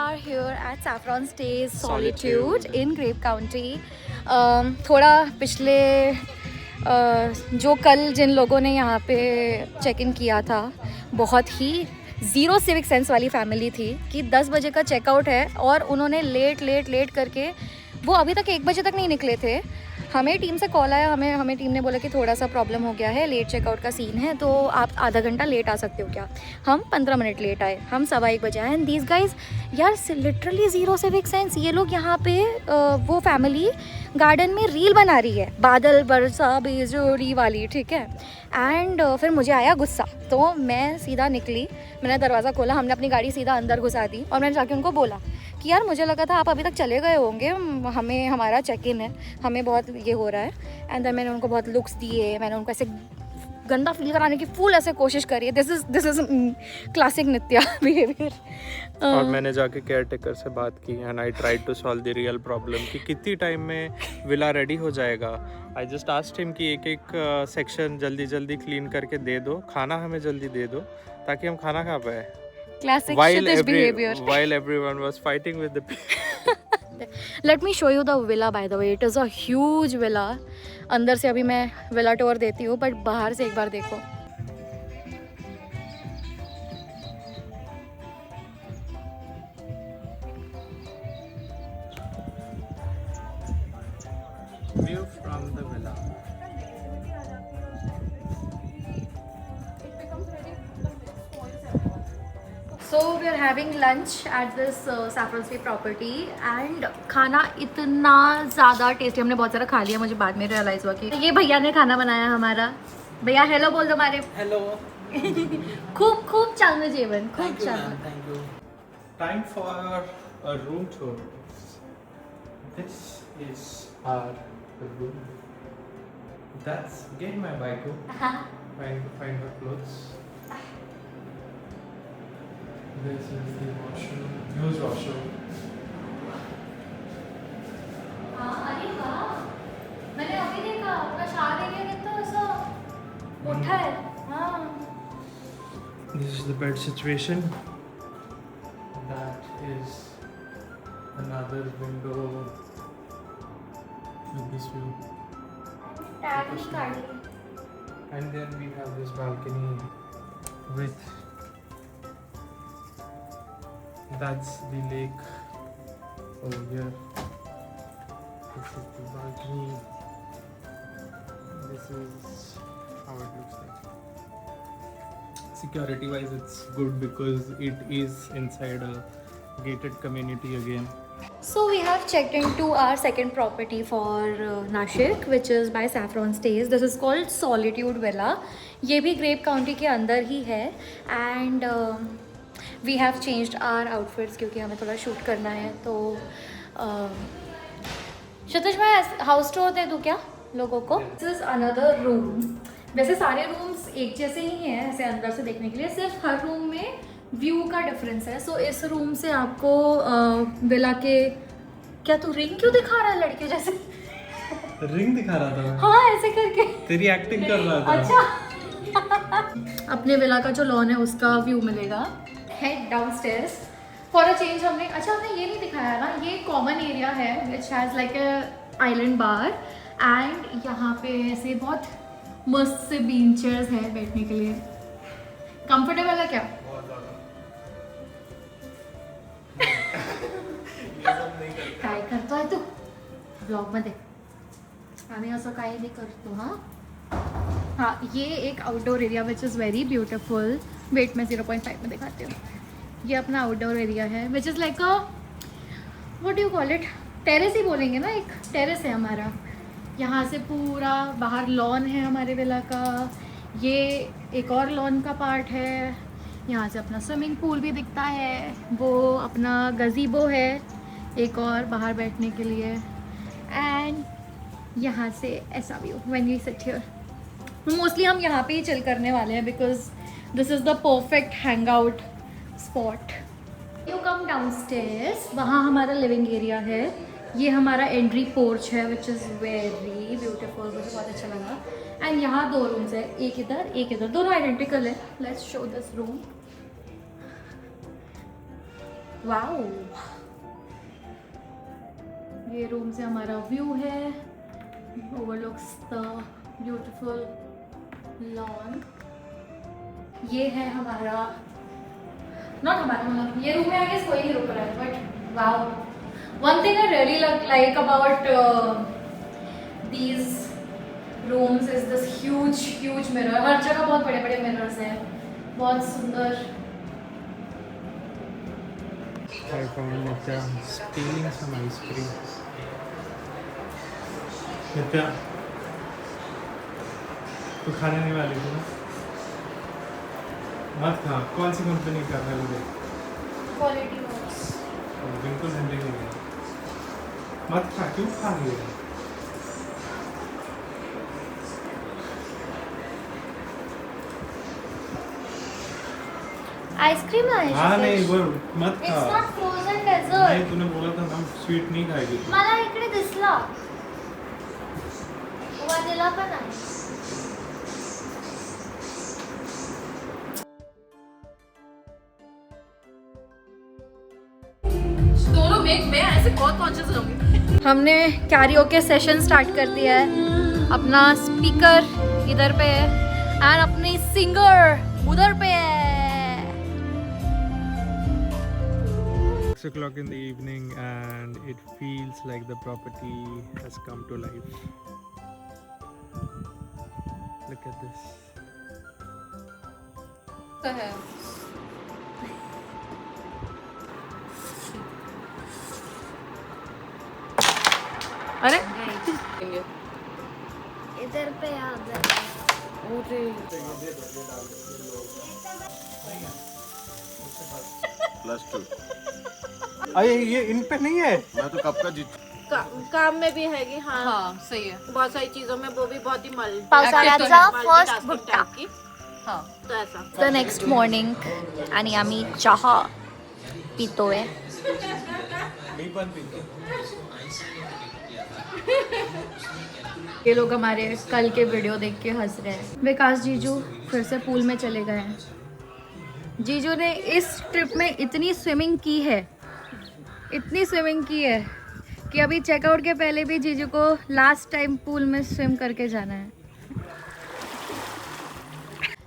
are here at Saffron Stays Solitude in Grape County. थोड़ा पिछले जो कल जिन लोगों ने यहाँ पे चेक इन किया था, बहुत ही ज़ीरो सिविक सेंस वाली फैमिली थी कि 10 बजे का चेकआउट है और उन्होंने लेट करके वो अभी तक 1 बजे तक नहीं निकले थे। हमें टीम से कॉल आया, हमें टीम ने बोला कि थोड़ा सा प्रॉब्लम हो गया है, लेट चेकआउट का सीन है, तो आप आधा घंटा लेट आ सकते हो क्या। हम 15 मिनट लेट आए, हम 1:15 बजे आए। एंड दीज गाइज यार लिटरली ज़ीरो सिविक सेंस। ये लोग यहाँ पे वो फैमिली गार्डन में रील बना रही है, बादल बरसा बिजली वाली, ठीक है। एंड फिर मुझे आया गुस्सा, तो मैं सीधा निकली, मैंने दरवाज़ा खोला, हमने अपनी गाड़ी सीधा अंदर घुसा दी और मैंने जाके उनको बोला कि यार मुझे लगा था आप अभी तक चले गए होंगे, हमें हमारा चेक इन है, हमें बहुत ये हो रहा है। एंड देन मैंने उनको बहुत लुक्स दिए, मैंने उनको ऐसे गंदा फील कराने की फुल ऐसे कोशिश करी है। This is classic Nitya behaviour. और मैंने जाके केयर टेकर से बात की and I tried to solve the real problem कि कितनी टाइम में विला रेडी हो जाएगा। आई जस्ट आस्क्ड हिम कि एक सेक्शन जल्दी क्लीन करके दे दो, खाना हमें जल्दी दे दो ताकि हम खाना खा पाए। Classic Kshitish behavior. While everyone was fighting with the Let me show you the villa by the way. It is a huge villa. अंदर से अभी मैं विला टूर देती हूँ, बट बाहर से एक बार देखो। view from the villa. So we are having lunch at this Saffron Stay property and खाना इतना ज़्यादा टेस्टी, हमने बहुत सारा खा लिया, मुझे बाद में रियलाइज़ हुआ कि ये भैया ने खाना बनाया हमारा। भैया हेलो बोल दो हमारे। Hello. खूब चांगलं जेवण, खूप चांगलं। Thank you. Time for a room tour. This is our room. That's again my bike. Find her clothes. This is the washroom, used washroom. अरे वाह, मैंने अभी देखा अपना शावर एरिया कितना ऐसा मोटा है। हाँ। This is the bed situation. That is another window with this view. Tag नहीं काटी। And then we have this balcony with that's the lake over here. This is the balcony. This is how it looks like. Security wise it's good because it is inside a gated community again. So we have checked into our second property for Nashik, which is by Saffron Stays. This is called Solitude Villa. ये भी grep county के अंदर ही है। And we have changed our outfits क्योंकि हमें थोड़ा shoot करना है। तो क्षितिज मैं हाउस टूर दे दूँ क्या लोगों को? This is another room. वैसे सारे रूम्स एक जैसे ही हैं ऐसे अंदर से देखने के लिए, सिर्फ हर रूम में व्यू का डिफरेंस है। सो इस रूम से आपको विला के, क्या तू रिंग क्यों दिखा रहा है लड़कियों जैसे? रिंग दिखा रहा था मैं। हाँ ऐसे करके तेरी एक्टिंग कर रहा था। अच्छा। अपने विला का जो लॉन है उसका व्यू मिलेगा। Head downstairs for a change हमने, अच्छा हमने ये नहीं दिखाया ना, ये कॉमन एरिया है which has like a island bar. And यहाँ पे ऐसे बहुत मस्त से बेंचर्स है बैठने के लिए। कंफर्टेबल है क्या? काय करतोय तू ब्लॉग मध्ये? आम्ही असं काही नाही करतो। हाँ ये एक outdoor area which is very beautiful. Wait मैं 0.5 में दिखाती हूँ। ये अपना आउटडोर एरिया है which is like a what do call it, terrace ही बोलेंगे ना, एक टेरेस है हमारा। यहाँ से पूरा बाहर लॉन है हमारे विला का, ये एक और लॉन का पार्ट है। यहाँ से अपना स्विमिंग पूल भी दिखता है, वो अपना गज़ीबो है एक और बाहर बैठने के लिए। एंड यहाँ से ऐसा view when we sit here. Mostly हम यहाँ पे ही चिल करने वाले हैं because this is the perfect hang out spot. You come downstairs, वहाँ हमारा लिविंग एरिया है। ये हमारा एंट्री पोर्च है विच इज़ वेरी ब्यूटीफुल, मुझे बहुत अच्छा लगा। एंड यहाँ 2 रूम्स है, एक इधर, दोनों आइडेंटिकल है। Let's show this room. Wow, ये रूम से हमारा व्यू है, ओवरलुक्स द ब्यूटीफुल लॉन। ये है हमारा, नॉट हमारा, मतलब ये रूम में आई गेस कोई नहीं रुक रहा है, but wow, one thing I really like about these rooms is this huge mirror. हर जगह बहुत बड़े बड़े मिरर्स हैं, बहुत सुंदर। I found Nitya stealing some ice cream. Nitya, तू खाने नहीं वाली थी ना? मत खा। कौन सी कंपनी का है वो? Quality works. बिल्कुल ठंडी नहीं है। मत खा, क्यों खा रही है? आइसक्रीम है। हाँ नहीं, वो मत खा। It's not frozen dessert. नहीं, तूने बोला था ना स्वीट नहीं खाएगी तू। मला इकडे दिसला वनीला पण आहे। दोनों मैं ऐसे बहुत कॉन्शियस रहूंगी। हमने कैरियोके सेशन स्टार्ट कर दिया है। अपना स्पीकर इधर पे है एंड अपनी सिंगर उधर पे है। 6 o'clock in the evening and it feels like the property has come to life. Look at this. अरे इधर पे +2 अरे ये इन पे नहीं है। मैं तो कब का जीत काम में भी है कि हाँ, हाँ सही है। बहुत सारी चीजों में वो भी बहुत ही पावसाळ्याचा फर्स्ट multitasking गुट्टा। type की। हाँ तो ऐसा द नेक्स्ट मॉर्निंग आणि आम्ही चहा पितोय। ये लोग हमारे कल के वीडियो देख के हंस रहे हैं। विकास जीजू फिर से पूल में चले गए हैं। जीजू ने इस ट्रिप में इतनी स्विमिंग की है कि अभी चेकआउट के पहले भी जीजू को लास्ट टाइम पूल में स्विम करके जाना है।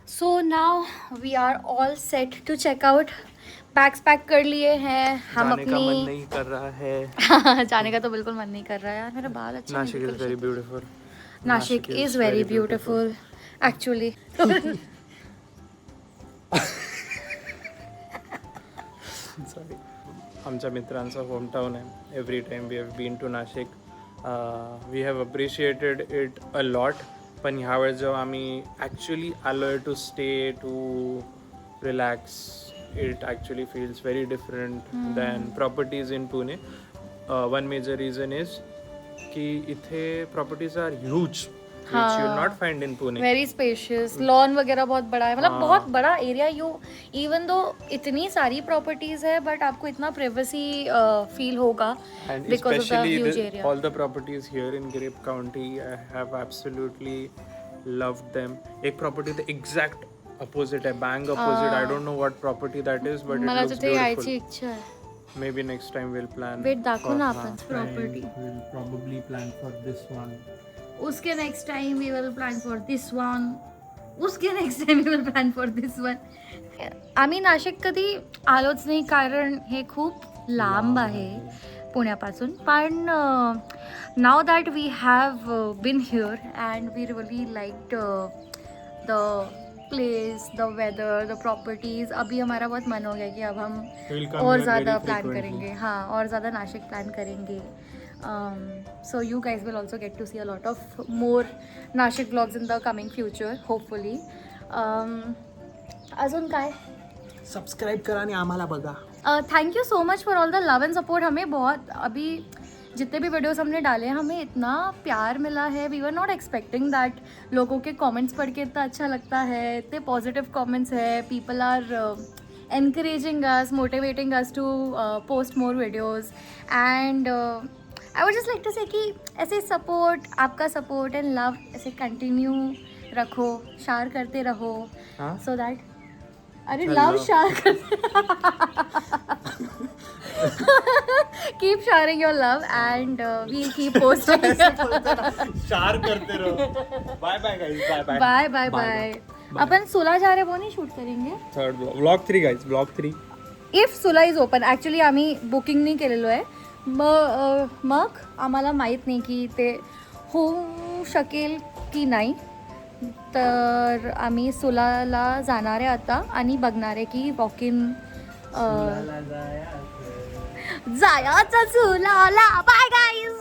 So now we are all set to checkout. Bags pack कर लिए हैं हम जाने का मन अपनी। नहीं कर रहा है। जाने का तो बिल्कुल मन नहीं कर रहा है यार, मेरा बाल अच्छा नहीं नाशिक इज बिल्कुल very beautiful. Nashik is very beautiful actually. Sorry, आमच्या मित्रांचा होमटाउन आहे. Every time we have been to Nashik, we have appreciated it a lot. पण ह्यावेळेस जेव्हा आम्ही ॲक्च्युली आलो आहे to stay to relax, it actually feels very different than properties in Pune. One major reason is कि इथे properties are huge, which you will not find in Pune. Very spacious, lawn वगैरह बहुत बड़ा है, मतलब बहुत बड़ा एरिया। यू इवन दो इतनी सारी प्रॉपर्टीज है बट आपको इतना प्राइवेसी फील होगा And because of the especially huge the, area. all the properties here in Grape County, I have absolutely loved them. एक property the exact opposite है, bang opposite. I don't know what property that is, but it मला looks तिथे यायची beautiful. इच्छा आहे। Maybe next time we'll plan. Wait, दाखव ना for- आपण हाँ, property. We'll probably plan for this one. उसके next time we will plan for this one, उसके next time we will plan for this one. आम्ही नाशिक कधी आलोच नाही कारण हे खूप लांब आहे पुण्यापासून. पण नाव that we have been here and we really liked the place, the weather, the properties. अभी हमारा बहुत मन हो गया कि अब हम We'll come और here ज़्यादा very प्लान frequently. करेंगे. हाँ, और ज़्यादा नाशिक प्लान करेंगे. So you guys will also get to see a lot of more Nashik vlogs in the coming future, hopefully. अजून काय? सबस्क्राईब करा आणि आम्हाला बघा. Thank you so much for all the love and support. हमें बहुत अभी जितने भी वीडियोस हमने डाले हैं हमें इतना प्यार मिला है. We were not expecting that. लोगों के कमेंट्स पढ़ के इतना अच्छा लगता है, इतने पॉजिटिव कमेंट्स है. People are encouraging us, motivating us to post more videos. And I would just like to say कि ऐसे सपोर्ट, आपका सपोर्ट एंड लव ऐसे कंटिन्यू रखो, शेयर करते रहो, हाँ? सो दैट अरे लव शार keep sharing your love and we'll keep posting. Share करते रहो. Bye bye guys, bye bye. Bye bye bye. आपण सुला जा रे वो नाही शूट करेंगे. Third blog 3 guys, blog 3. If Sula is open, actually आम्ही बुकिंग नाही केलेलो आहे. मग आम्हाला माहीत नाही की ते होऊ शकेल की नाही. तर आम्ही सुलाला जाणार आहे आता आणि बघणार आहे की वॉक इन जायचं सुलाला